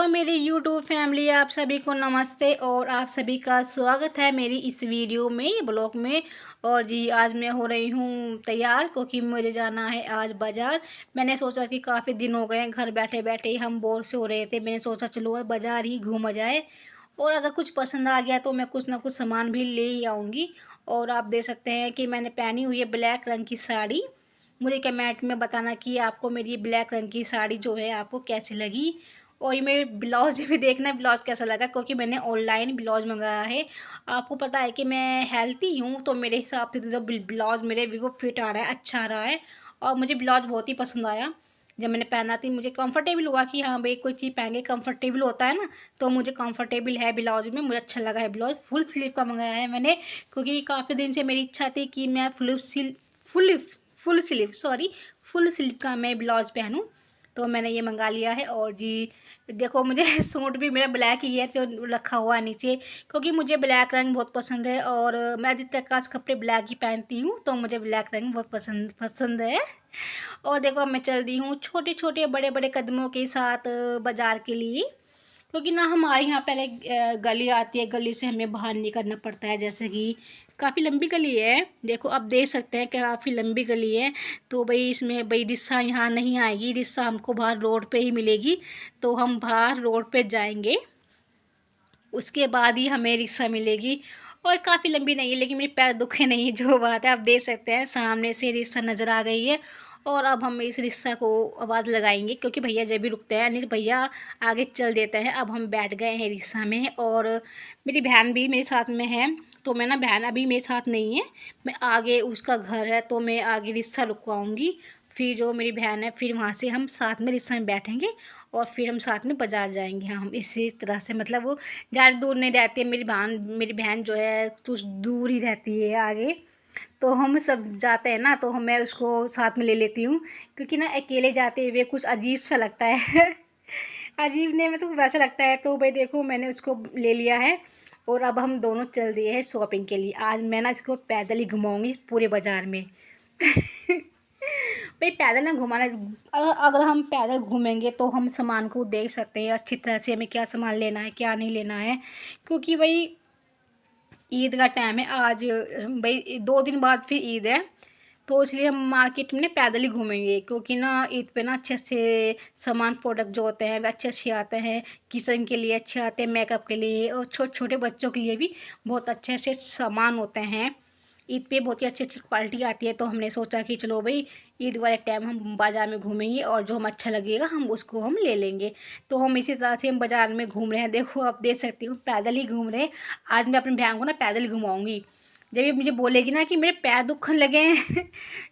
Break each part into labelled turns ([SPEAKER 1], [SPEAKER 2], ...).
[SPEAKER 1] Hello मेरी YouTube family, आप सभी को नमस्ते और आप सभी का स्वागत है मेरी इस वीडियो में, ब्लॉग में। और जी आज मैं हो रही हूँ तैयार क्योंकि मुझे जाना है आज बाज़ार। मैंने सोचा कि काफ़ी दिन हो गए हैं घर बैठे बैठे हम बोर से हो रहे थे। मैंने सोचा चलो आज बाज़ार ही घूमा जाए और अगर कुछ पसंद आ गया तो मैं कुछ ना कुछ सामान भी ले ही आऊँगी। और आप देख सकते हैं कि मैंने पहनी हुई है ब्लैक रंग की साड़ी। मुझे कमेंट में बताना कि आपको मेरी ब्लैक रंग की साड़ी जो है आपको कैसी लगी। और ये मेरे ब्लाउज भी देखना ब्लाउज कैसा लगा क्योंकि मैंने ऑनलाइन ब्लाउज मंगाया है। आपको पता है कि मैं हेल्थी हूँ तो मेरे हिसाब से तो ब्लाउज मेरे बिल्कुल फिट आ रहा है, अच्छा आ रहा है। और मुझे ब्लाउज बहुत ही पसंद आया। जब मैंने पहना थी मुझे कंफर्टेबल हुआ कि हाँ भाई कोई चीज़ पहन के कंफर्टेबल होता है ना, तो मुझे कंफर्टेबल है ब्लाउज में, मुझे अच्छा लगा है। ब्लाउज फुल स्लीव का मंगाया है मैंने क्योंकि काफ़ी दिन से मेरी इच्छा थी कि मैं फुल फुल स्लीव का मैं ब्लाउज पहनूँ, तो मैंने ये मंगा लिया है। और जी देखो मुझे सूट भी मेरा ब्लैक ही है जो रखा हुआ है नीचे, क्योंकि मुझे ब्लैक रंग बहुत पसंद है और मैं अधिकतर कपड़े ब्लैक ही पहनती हूँ, तो मुझे ब्लैक रंग बहुत पसंद पसंद है। और देखो मैं चल दी हूँ छोटे छोटे बड़े बड़े कदमों के साथ बाज़ार के लिए, क्योंकि ना हमारे यहाँ पहले गली आती है, गली से हमें बाहर निकलना पड़ता है। जैसे कि काफ़ी लंबी गली है, देखो आप देख सकते हैं कि काफ़ी लंबी गली है। तो भाई इसमें भाई रिक्शा यहाँ नहीं आएगी, रिक्शा हमको बाहर रोड पे ही मिलेगी। तो हम बाहर रोड पे जाएंगे, उसके बाद ही हमें रिक्शा मिलेगी। और काफ़ी लंबी नहीं है लेकिन मेरे पैर दुखे नहीं, जो बात है। आप देख सकते हैं सामने से रिक्शा नज़र आ गई है और अब हम इस रिक्शा को आवाज़ लगाएंगे क्योंकि भैया जब भी रुकते हैं नहीं तो भैया आगे चल देते हैं। अब हम बैठ गए हैं रिक्शा में और मेरी बहन भी मेरे साथ में है। तो मैं ना, बहन अभी मेरे साथ नहीं है, मैं आगे उसका घर है तो मैं आगे रिक्शा रुकवाऊँगी। फिर जो मेरी बहन है फिर वहाँ से हम साथ में रिक्शा में बैठेंगे और फिर हम साथ में बाज़ार जाएंगे। हम इसी तरह से, मतलब वो ज़्यादा दूर नहीं रहती है मेरी बहन जो है कुछ दूर ही रहती है आगे। तो हम सब जाते हैं ना तो मैं उसको साथ में ले लेती हूँ, क्योंकि ना अकेले जाते हुए कुछ अजीब सा लगता है अजीब नहीं, मतलब वैसा लगता है। तो भाई देखो मैंने उसको ले लिया है और अब हम दोनों चल दिए हैं शॉपिंग के लिए। आज मैं ना इसको पैदल ही घुमाऊँगी पूरे बाज़ार में भाई पैदल ना घुमाना, अगर हम पैदल घूमेंगे तो हम सामान को देख सकते हैं अच्छी तरह से, हमें क्या सामान लेना है क्या नहीं लेना है। क्योंकि भाई ईद का टाइम है आज, भाई 2 दिन बाद फिर ईद है, तो इसलिए हम मार्केट में ना पैदल ही घूमेंगे। क्योंकि ना ईद पे ना अच्छे से सामान प्रोडक्ट जो होते हैं वे अच्छे अच्छे आते हैं, किचन के लिए अच्छे आते हैं, मेकअप के लिए और छोटे छोटे बच्चों के लिए भी बहुत अच्छे अच्छे सामान होते हैं। ईद पे बहुत ही अच्छी अच्छी क्वालिटी आती है, तो हमने सोचा कि चलो भाई ईद वाले टाइम हम बाज़ार में घूमेंगे और जो हम अच्छा लगेगा हम उसको हम ले लेंगे। तो हम इसी तरह से हम बाज़ार में घूम रहे हैं। देखो आप देख सकती हूँ पैदल ही घूम रहे हैं। आज मैं अपने बहन को ना पैदल ही घुमाऊँगी। जब ये मुझे बोलेगी ना कि मेरे पैर दुखने लगे हैं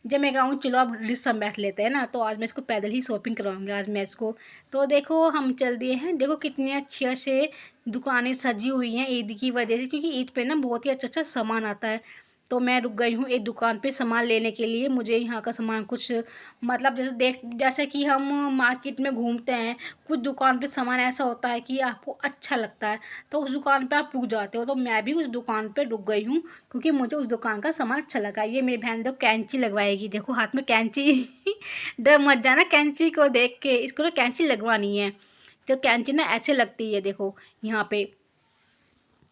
[SPEAKER 1] जब मैं कहूँगी चलो अब रिक्शा में बैठ लेते हैं ना, तो आज मैं इसको पैदल ही शॉपिंग करवाऊँगी आज मैं इसको। तो देखो हम चल दिए हैं, देखो कितनी अच्छी से दुकानें सजी हुई हैं ईद की वजह से, क्योंकि ईद पे ना बहुत ही अच्छा अच्छा सामान आता है। तो मैं रुक गई हूँ एक दुकान पे सामान लेने के लिए। मुझे यहाँ का सामान कुछ, मतलब जैसे कि हम मार्केट में घूमते हैं, कुछ दुकान पे सामान ऐसा होता है कि आपको अच्छा लगता है तो उस दुकान पे आप रुक जाते हो। तो मैं भी उस दुकान पे रुक गई हूँ क्योंकि मुझे उस दुकान का सामान अच्छा लगा। ये मेरी बहन देखो कैंची लगवाएगी, देखो हाथ में कैंची डर मत जाना कैंची को देख के, इसको ना कैंची लगवानी है। तो कैंची ना ऐसे लगती है देखो यहाँ पे,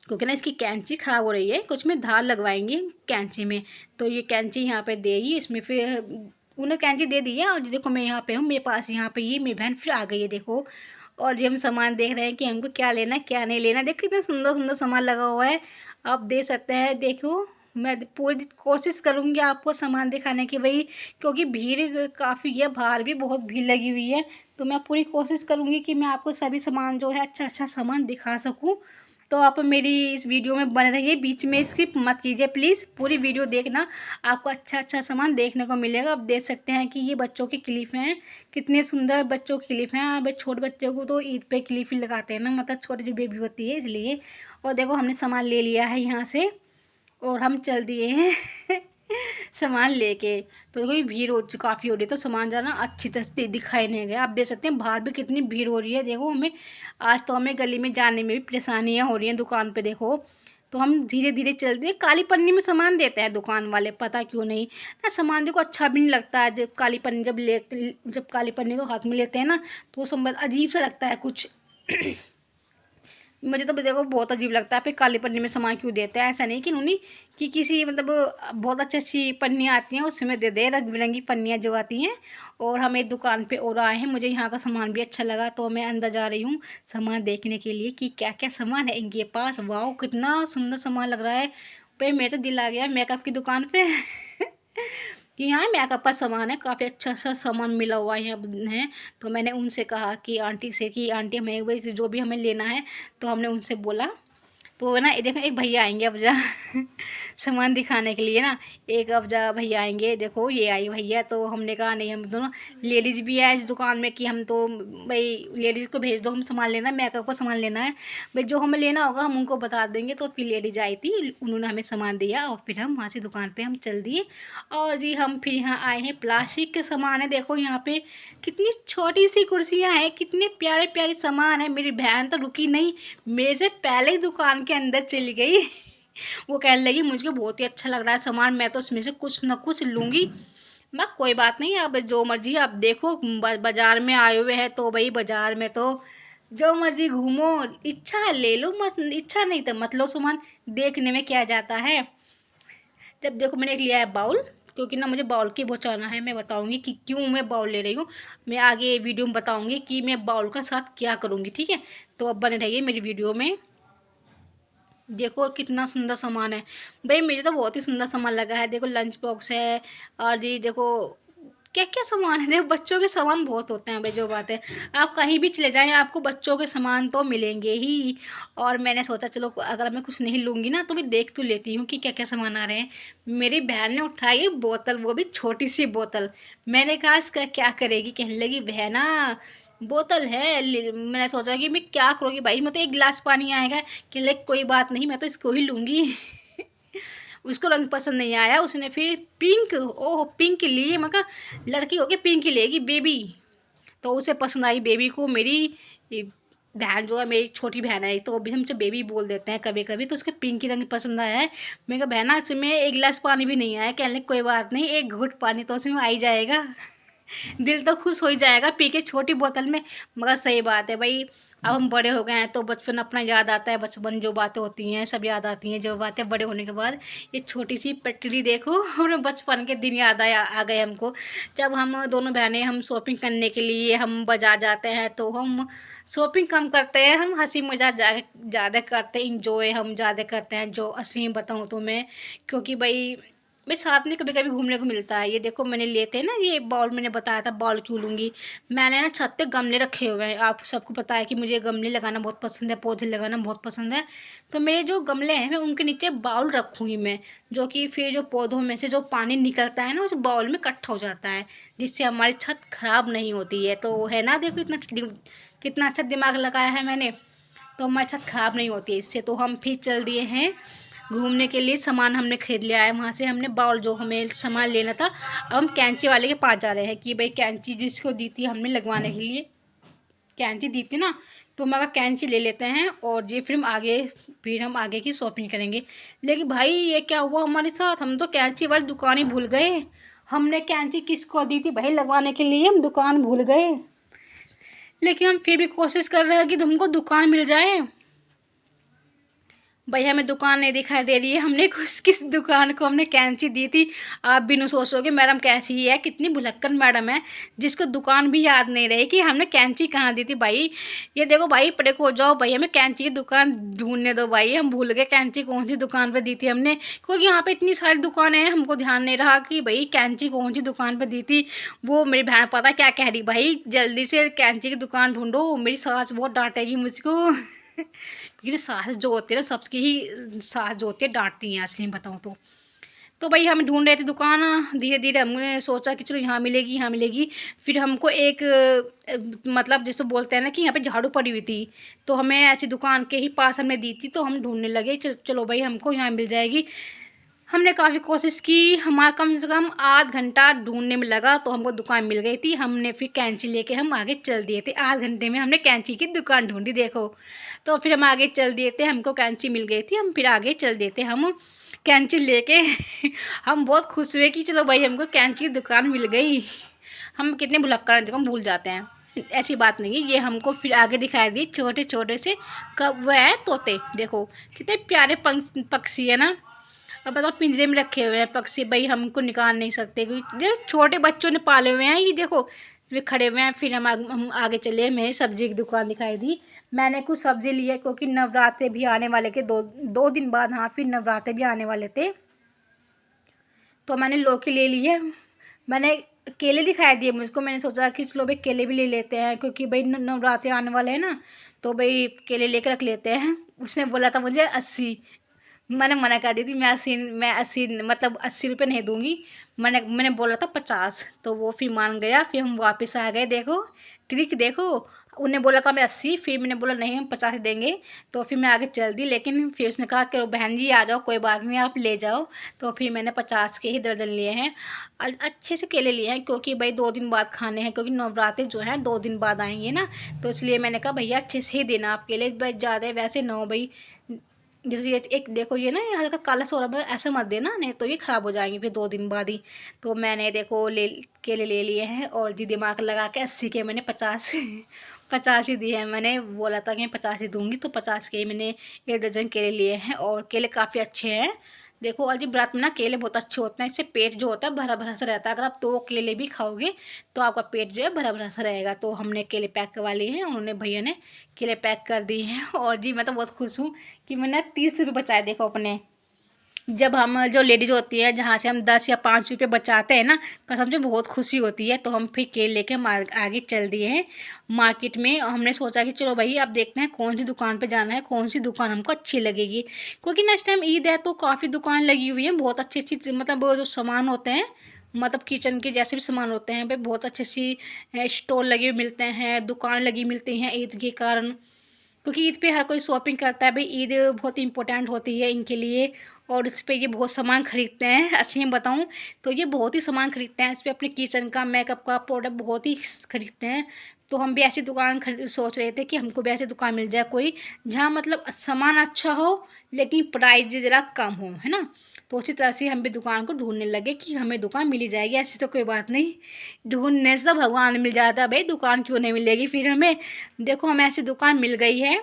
[SPEAKER 1] क्योंकि ना इसकी कैंची ख़राब हो रही है, कुछ में धार लगवाएंगे कैंची में। तो ये कैंची यहाँ पे देगी, इसमें फिर उन्हें कैंची दे दी है। और देखो मैं यहाँ पे हूँ, मेरे पास यहाँ पे ये मेरी बहन फिर आ गई है देखो। और ये हम सामान देख रहे हैं कि हमको क्या लेना है क्या नहीं लेना। देखो कितना सुंदर सुंदर सामान लगा हुआ है, आप देख सकते हैं। देखो मैं पूरी कोशिश करूँगी आपको सामान दिखाने की भाई, क्योंकि भीड़ काफ़ी है, बाहर भी बहुत भीड़ लगी हुई है। तो मैं पूरी कोशिश करूँगी कि मैं आपको सभी सामान जो है अच्छा अच्छा सामान दिखा सकूँ। तो आप मेरी इस वीडियो में बने रहिए, बीच में स्किप मत कीजिए प्लीज़, पूरी वीडियो देखना, आपको अच्छा अच्छा सामान देखने को मिलेगा। आप देख सकते हैं कि ये बच्चों की क्लिप हैं, कितने सुंदर बच्चों की क्लिप हैं। अब छोटे बच्चों को तो ईद पे क्लिप ही लगाते हैं ना, मतलब छोटी जो बेबी होती है इसलिए। और देखो हमने सामान ले लिया है यहाँ से और हम चल दिए हैं सामान लेके। तो कोई भीड़ हो काफ़ी हो रही है तो सामान जाना अच्छी तरह से दिखाई नहीं गया। आप देख सकते हैं बाहर भी कितनी भीड़ हो रही है। देखो हमें आज तो हमें गली में जाने में भी परेशानियाँ हो रही हैं दुकान पे देखो। तो हम धीरे धीरे चलते हैं, काली पन्नी में सामान देते हैं दुकान वाले, पता क्यों नहीं ना। सामान देखो अच्छा भी नहीं लगता है, जब काली पन्नी जब काली पन्नी को हाथ में लेते हैं ना तो वो सब अजीब सा लगता है कुछ। मुझे तो देखो बहुत अजीब लगता है, फिर काली पन्नी में सामान क्यों देते हैं। ऐसा नहीं कि उन्होंने कि किसी मतलब बहुत अच्छी अच्छी पन्नियाँ आती हैं उसमें दे दे, रंग बिरंगी पन्नियाँ जो आती हैं। और हम एक दुकान पे और आए हैं, मुझे यहाँ का सामान भी अच्छा लगा तो मैं अंदर जा रही हूँ सामान देखने के लिए कि क्या क्या सामान है इनके पास। वाह कितना सुंदर सामान लग रहा है भाई, मेरा तो दिल आ गया मेकअप की दुकान पे। कि यहाँ मेकअप का सामान है, काफ़ी अच्छा सा सामान मिला हुआ है यहाँ है। तो मैंने उनसे कहा कि आंटी से कि आंटी हमें वही जो भी हमें लेना है, तो हमने उनसे बोला। तो ना देखो एक भैया आएंगे अब जा सामान दिखाने के लिए ना, एक अब जा भैया आएंगे। देखो ये आई भैया, तो हमने कहा नहीं हम दोनों लेडीज़ भी है इस दुकान में कि हम तो भाई लेडीज़ को भेज दो, हम सामान लेना है, मेकअप का सामान लेना है भाई, जो हमें लेना होगा हम उनको बता देंगे। तो फिर लेडीज आई थी, उन्होंने हमें सामान दिया और फिर हम वहाँ से दुकान पर हम चल दिए। और जी हम फिर यहाँ आए हैं, प्लास्टिक के सामान है देखो यहाँ पे, कितनी छोटी सी कुर्सियाँ हैं, कितने प्यारे प्यारे सामान है। मेरी बहन तो रुकी नहीं, मेरे से पहले ही दुकान के अंदर चली गई। वो कहने लगी मुझे बहुत ही अच्छा लग रहा है सामान, मैं तो उसमें से कुछ ना कुछ लूँगी। मैं कोई बात नहीं, अब जो मर्जी आप देखो, बाजार में आए हुए हैं तो भाई बाजार में तो जो मर्जी घूमो, इच्छा है ले लो, मत इच्छा नहीं तो मत लो सामान, देखने में क्या जाता है। जब देखो मैंने एक लिया है बाउल, क्योंकि ना मुझे बाउल की बचाना है, मैं बताऊंगी कि क्यों मैं बाउल ले रही हूँ। मैं आगे वीडियो में बताऊंगी कि मैं बाउल का साथ क्या करूँगी, ठीक है। तो अब बने रहिए मेरी वीडियो में। देखो कितना सुंदर सामान है भाई, मुझे तो बहुत ही सुंदर सामान लगा है। देखो लंच बॉक्स है, और जी देखो क्या क्या सामान है। देखो बच्चों के सामान बहुत होते हैं भाई, जो बात है आप कहीं भी चले जाएं आपको बच्चों के सामान तो मिलेंगे ही। और मैंने सोचा चलो अगर मैं कुछ नहीं लूँगी ना तो मैं देख तो लेती हूँ कि क्या क्या सामान आ रहे हैं। मेरी बहन ने उठाई बोतल, वो भी छोटी सी बोतल। मैंने कहा इसका क्या करेगी, कहने लगी बहना बोतल है मैंने सोचा कि मैं क्या करूँगी भाई, मैं तो एक गिलास पानी आएगा, कि ले कोई बात नहीं मैं तो इसको ही लूँगी। उसको रंग पसंद नहीं आया, उसने फिर पिंक, ओह पिंक लिए। मैं कहा लड़की होके पिंक लेगी बेबी, तो उसे पसंद आई बेबी को। मेरी बहन जो है, मेरी छोटी बहन है, तो अभी हमसे बेबी बोल देते हैं कभी कभी, तो उसके पिंक ही रंग पसंद आया है। मैं कहा बहना इसमें एक गिलास पानी भी नहीं आया, कहने कोई बात नहीं एक घुट पानी तो उसमें आ ही जाएगा। दिल तो खुश हो ही जाएगा पी के छोटी बोतल में। मगर सही बात है भाई, अब हम बड़े हो गए हैं तो बचपन अपना याद आता है, बचपन जो बातें होती हैं सब याद आती हैं, जो बातें बड़े होने के बाद। ये छोटी सी पटरी देखो, हमें बचपन के दिन याद आ गए हमको। जब हम दोनों बहनें हम शॉपिंग करने के लिए हम बाजार जाते हैं, तो हम शॉपिंग कम करते हैं, हम हंसी मजाक ज़्यादा करते हैं, इंजॉय हम ज़्यादा करते हैं, जो असली में बताऊँ तो मैं। क्योंकि भाई साथ में कभी कभी घूमने को मिलता है। ये देखो मैंने लेते हैं ना, ये बॉल मैंने बताया था बॉल क्यों लूँगी। मैंने ना छत पे गमले रखे हुए हैं, आप सबको पता है कि मुझे गमले लगाना बहुत पसंद है, पौधे लगाना बहुत पसंद है। तो मेरे जो गमले हैं मैं उनके नीचे बाउल रखूँगी मैं, जो कि फिर जो पौधों में से जो पानी निकलता है ना उस बाउल में इकट्ठा हो जाता है, जिससे हमारी छत खराब नहीं होती है। तो है ना, देखो कितना अच्छा दिमाग लगाया है मैंने, तो हमारी छत खराब नहीं होती है इससे। तो हम फिर चल दिए हैं घूमने के लिए, सामान हमने खरीद लिया है वहाँ से, हमने बाउल जो हमें सामान लेना था। अब हम कैंची वाले के पास जा रहे हैं कि भाई कैंची जिसको दी थी हमने लगवाने के लिए, कैंची दी थी ना, तो मैं कैंची ले लेते हैं और ये फिर हम आगे की शॉपिंग करेंगे। लेकिन भाई ये क्या हुआ हमारे साथ, हम तो कैंची वाली दुकान ही भूल गए। हमने कैंची किसको दी थी भाई लगवाने के लिए, हम दुकान भूल गए। लेकिन हम फिर भी कोशिश कर रहे हैं कि तुमको दुकान मिल जाए। भाई हमें दुकान नहीं दिखाई दे रही है, हमने किस दुकान को हमने कैंची दी थी। आप भी नहीं सोचोगे मैडम कैसी है, कितनी भुलक्कन मैडम है, जिसको दुकान भी याद नहीं रही कि हमने कैंची कहाँ दी थी भाई। ये देखो भाई पड़े को जाओ भाई, हमें कैंची की दुकान ढूंढने दो भाई, हम भूल गए कैंची कौन सी दुकान पर दी थी हमने, क्योंकि यहाँ पे इतनी सारी दुकानें हैं, हमको ध्यान नहीं रहा कि भाई कैंची कौन सी दुकान पर दी थी। वो मेरी बहन पता क्या कह रही, भाई जल्दी से कैंची की दुकान ढूंढो, मेरी सास बहुत डांटेगी मुझको। क्योंकि सास जो होती है ना, सबकी ही सास जो होती है डांटती हैं असली में बताऊँ तो। तो भाई हम ढूंढ रहे थे दुकान, धीरे धीरे हमने सोचा कि चलो यहाँ मिलेगी यहाँ मिलेगी। फिर हमको एक मतलब जैसे बोलते हैं ना कि यहाँ पे झाड़ू पड़ी हुई थी, तो हमें ऐसी दुकान के ही पास हमने दी थी, तो हम ढूंढने लगे चलो भाई हमको यहाँ मिल जाएगी। हमने काफ़ी कोशिश की, हमारा कम से कम आध घंटा ढूंढने में लगा, तो हमको दुकान मिल गई थी। हमने फिर कैंची लेके हम आगे चल दिए थे, आध घंटे में हमने कैंची की दुकान ढूंढी देखो। तो फिर हम आगे चल दिए थे, हमको कैंची मिल गई थी, हम फिर आगे चल दिए थे हम कैंची लेके। हम बहुत खुश हुए कि चलो भाई हमको कैंची की दुकान मिल गई। हम कितने भुलक्कड़ हैं देखो, हम भूल जाते हैं। ऐसी बात नहीं है। ये हमको फिर आगे दिखाई दी छोटे छोटे से कब वह है तोते, देखो कितने प्यारे पक्षी है ना। अब बताओ पिंजरे में रखे हुए हैं पक्षी, भाई हमको निकाल नहीं सकते क्योंकि देखो छोटे बच्चों ने पाले हुए हैं, ये देखो वे खड़े हुए हैं। फिर हम आगे चले, मैं सब्जी की दुकान दिखाई दी। मैंने कुछ सब्जी ली है क्योंकि नवरात्रे भी आने वाले के दो दिन बाद, हाँ फिर नवरात्रे भी आने वाले थे, तो मैंने लौकी ले ली है। मैंने केले दिखाई दिए मुझको, मैंने सोचा कि चलो भाई केले भी ले लेते हैं क्योंकि भाई नवरात्रि आने वाले हैं ना, तो भाई केले लेकर रख लेते हैं। उसने बोला था मुझे 80, मैंने मना कर दी थी, मैं अस्सी मतलब 80 रुपये नहीं दूंगी। मैंने बोला था 50, तो वो फिर मान गया। फिर हम वापस आ गए, देखो ट्रिक देखो। उन्हें बोला था मैं 80, फिर मैंने बोला नहीं हम 50 देंगे। तो फिर मैं आगे चल दी, लेकिन फिर उसने कहा कि बहन जी आ जाओ, कोई बात नहीं आप ले जाओ। तो फिर मैंने 50 के ही दर्जन लिए हैं और अच्छे से केले लिए हैं क्योंकि भाई 2 दिन बाद खाने हैं, क्योंकि नवरात्रि जो है 2 दिन बाद आएंगे ना। तो इसलिए मैंने कहा भैया अच्छे से ही देना आप केले, भाई ज़्यादा वैसे ना हो भाई। जैसे ये एक देखो ये ना, ये हल्का काला सा हो रहा है, ऐसा मत देना नहीं तो ये ख़राब हो जाएंगे फिर 2 दिन बाद ही। तो मैंने देखो केले ले लिए हैं और जी दिमाग लगा के 80 के मैंने 50 50 ही दिए हैं। मैंने बोला था कि मैं 50 ही दूंगी, तो 50 के ही मैंने 1 दर्जन केले लिए हैं और केले काफ़ी अच्छे हैं। देखो और जी व्रत में ना केले बहुत अच्छे होते हैं, इससे पेट जो होता है भरा भरा सा रहता है। अगर आप 2 केले भी खाओगे तो आपका पेट जो है भरा भरा सा रहेगा। तो हमने केले पैक करवा लिए हैं, उन्होंने भैया ने केले पैक कर दिए हैं। और जी मैं तो बहुत खुश हूँ कि मैंने 30 रुपये बचाए, देखो अपने। जब हम जो लेडीज होती है जहाँ से हम 10 या 5 रुपये बचाते हैं ना, कसम से बहुत खुशी होती है। तो हम फिर केले लेके आगे चल दिए हैं मार्केट में। हमने सोचा कि चलो भाई अब देखते हैं कौन सी दुकान पे जाना है, कौन सी दुकान हमको अच्छी लगेगी, क्योंकि नेक्स्ट टाइम ईद है तो काफ़ी दुकान लगी हुई है, बहुत अच्छी अच्छी मतलब वो जो सामान होते हैं, मतलब किचन के जैसे भी सामान होते हैं भाई, बहुत अच्छी अच्छी स्टॉल लगे हुए मिलते हैं, दुकान लगी मिलती हैं ईद के कारण। क्योंकि ईद पे हर कोई शॉपिंग करता है भाई, ईद बहुत इंपॉर्टेंट होती है इनके लिए। और इस पे ये बहुत सामान खरीदते हैं, असली में बताऊँ तो ये बहुत ही सामान खरीदते हैं इस पे, अपने किचन का मेकअप का प्रोडक्ट बहुत ही खरीदते हैं। तो हम भी ऐसी दुकान खरीद सोच रहे थे कि हमको भी ऐसी दुकान मिल जाए कोई, जहाँ मतलब सामान अच्छा हो लेकिन प्राइस ज़रा कम हो, है ना। तो उसी तरह से हम भी दुकान को ढूंढने लगे कि हमें दुकान मिल ही जाएगी, ऐसी तो कोई बात नहीं, ढूंढने से तो भगवान मिल जाता है भाई, दुकान क्यों नहीं मिलेगी फिर हमें। देखो हमें ऐसी दुकान मिल गई है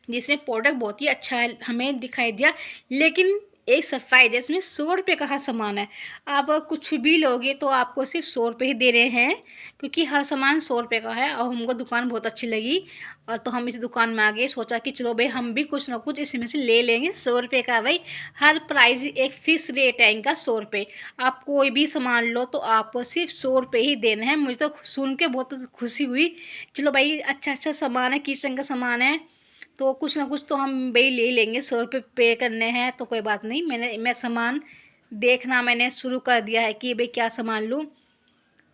[SPEAKER 1] जिसमें प्रोडक्ट बहुत ही अच्छा है हमें दिखाई दिया। लेकिन एक सफाई है, इसमें 100 रुपये का हर सामान है। आप कुछ भी लोगे तो आपको सिर्फ 100 रुपये ही दे रहे हैं, क्योंकि हर सामान 100 रुपये का है। और हमको दुकान बहुत अच्छी लगी और तो हम इस दुकान में आ गए, सोचा कि चलो भाई हम भी कुछ ना कुछ इसमें से ले लेंगे। 100 रुपये का भाई हर प्राइस एक फिक्स रेट है इनका, 100 रुपये। आप कोई भी सामान लो तो आपको सिर्फ 100 रुपये ही देना है। मुझे तो सुन के बहुत खुशी हुई, चलो भाई अच्छा अच्छा सामान है, किचन का सामान है तो कुछ ना कुछ तो हम भाई ले लेंगे। 100 रुपये पे करने हैं तो कोई बात नहीं। मैं सामान देखना मैंने शुरू कर दिया है कि भाई क्या सामान लूँ।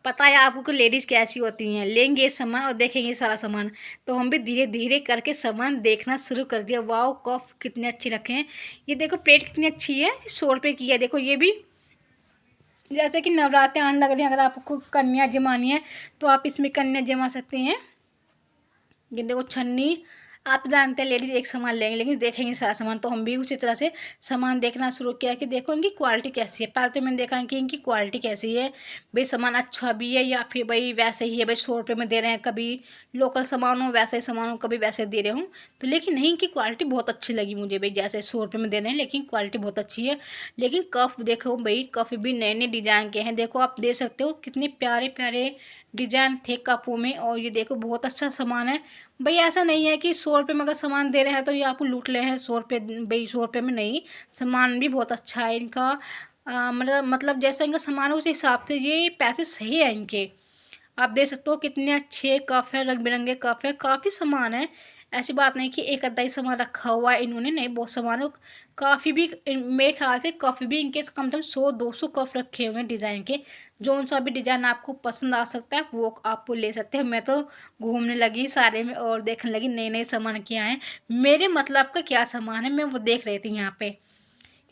[SPEAKER 1] पता है आपको कि लेडीज़ कैसी होती हैं, लेंगे सामान और देखेंगे सारा सामान। तो हम भी धीरे धीरे करके सामान देखना शुरू कर दिया। वाह कफ कितने अच्छे रखे हैं, ये देखो प्लेट कितनी अच्छी है, 100 रुपये की है। देखो ये भी जैसे कि नवरात्रि आने लग रहे हैं, अगर आपको कन्या जमानी है तो आप इसमें कन्या जमा सकते हैं। ये देखो छन्नी, आप जानते हैं लेडीज एक सामान लेंगे लेकिन देखेंगे सारा सामान। तो हम भी उसी तरह से सामान देखना शुरू किया कि देखो इनकी क्वालिटी कैसी है। पहले तो मैंने देखा कि इनकी क्वालिटी कैसी है, भाई सामान अच्छा भी है या फिर भाई वैसे ही है, भाई 100 रुपये में दे रहे हैं, कभी लोकल सामान हो वैसे ही सामान हो, कभी वैसे दे रहे हूँ। तो लेकिन नहीं, इनकी क्वालिटी बहुत अच्छी लगी मुझे भाई, जैसे 100 रुपये में दे रहे हैं लेकिन क्वालिटी बहुत अच्छी है। लेकिन कफ देखो भाई, कफ भी नए नए डिज़ाइन के हैं, देखो आप देख सकते हो कितने प्यारे प्यारे डिजाइन थे कपों में। और ये देखो बहुत अच्छा सामान है भाई, ऐसा नहीं है कि 100 रुपये में अगर सामान दे रहे हैं तो ये आपको लूट ले हैं 100 रुपये, भाई 100 रुपये में नहीं, सामान भी बहुत अच्छा है इनका। मतलब जैसा इनका सामान है उस हिसाब से ये पैसे सही है इनके। आप देख सकते हो कितने अच्छे कप है, रंग बिरंगे कप है, काफ़ी सामान है। ऐसी बात नहीं कि एक आधा ही सामान रखा हुआ है इन्होंने, नहीं बहुत सामान है। काफ़ी भी मेरे ख्याल से काफ़ी भी इनके कम से कम 100-200 कप रखे हुए हैं डिज़ाइन के। जो सा भी डिज़ाइन आपको पसंद आ सकता है वो आप ले सकते हैं। मैं तो घूमने लगी सारे में और देखने लगी नए नए सामान क्या हैं, मेरे मतलब का क्या सामान है मैं वो देख रही थी यहाँ पे।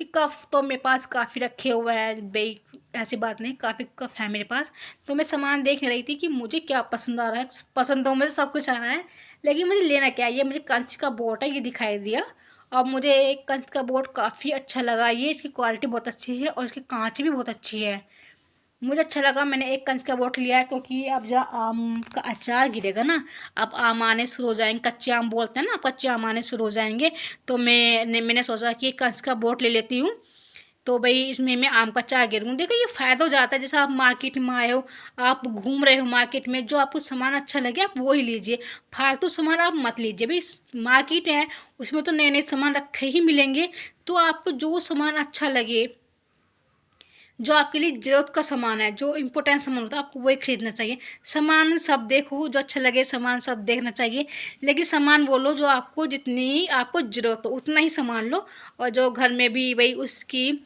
[SPEAKER 1] कि कफ़ तो मेरे पास काफ़ी रखे हुए हैं भाई, ऐसी बात नहीं, काफ़ी कफ़ है मेरे पास। तो मैं सामान देख रही थी कि मुझे क्या पसंद आ रहा है। पसंद तो मुझे सब कुछ आ रहा है लेकिन मुझे लेना क्या है। ये मुझे कंच का बोट है, ये दिखाई दिया और मुझे एक कंच का बोट काफ़ी अच्छा लगा। ये इसकी क्वालिटी बहुत अच्छी है और इसकी कांच भी बहुत अच्छी है। मुझे अच्छा लगा, मैंने एक कंच का बोट लिया है, क्योंकि अब जब आम का अचार गिरेगा ना, अब आम आने शुरू हो जाएंगे, कच्चे आम बोलते हैं ना, कच्चे आम आने शुरू हो जाएंगे, तो मैंने सोचा कि एक कंच का बोट ले लेती हूँ। तो भाई इसमें मैं आम का अचार गिरूँ। देखो ये फ़ायदा हो जाता है, जैसे आप मार्केट में आए हो, आप घूम रहे हो मार्केट में, जो आपको सामान अच्छा लगे आप वो ही लीजिए, फालतू सामान आप मत लीजिए। भाई मार्केट है, उसमें तो नए नए सामान रखे ही मिलेंगे, तो आपको जो सामान अच्छा लगे, जो आपके लिए ज़रूरत का सामान है, जो इम्पोर्टेंट सामान होता है, आपको वही खरीदना चाहिए। सामान सब देखो, जो अच्छा लगे सामान सब देखना चाहिए, लेकिन सामान वो लो जो आपको, जितनी आपको ज़रूरत हो उतना ही सामान लो। और जो घर में भी भाई उसकी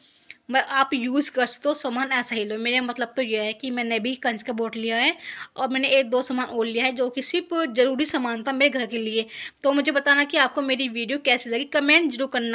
[SPEAKER 1] आप यूज़ कर सकते हो सामान, ऐसा ही लो। मेरा मतलब तो यह है कि मैंने भी कंच का बोट लिया है, और मैंने एक दो सामान और लिया है जो कि सिर्फ ज़रूरी सामान था मेरे घर के लिए। तो मुझे बताना कि आपको मेरी वीडियो कैसी लगी, कमेंट जरूर करना।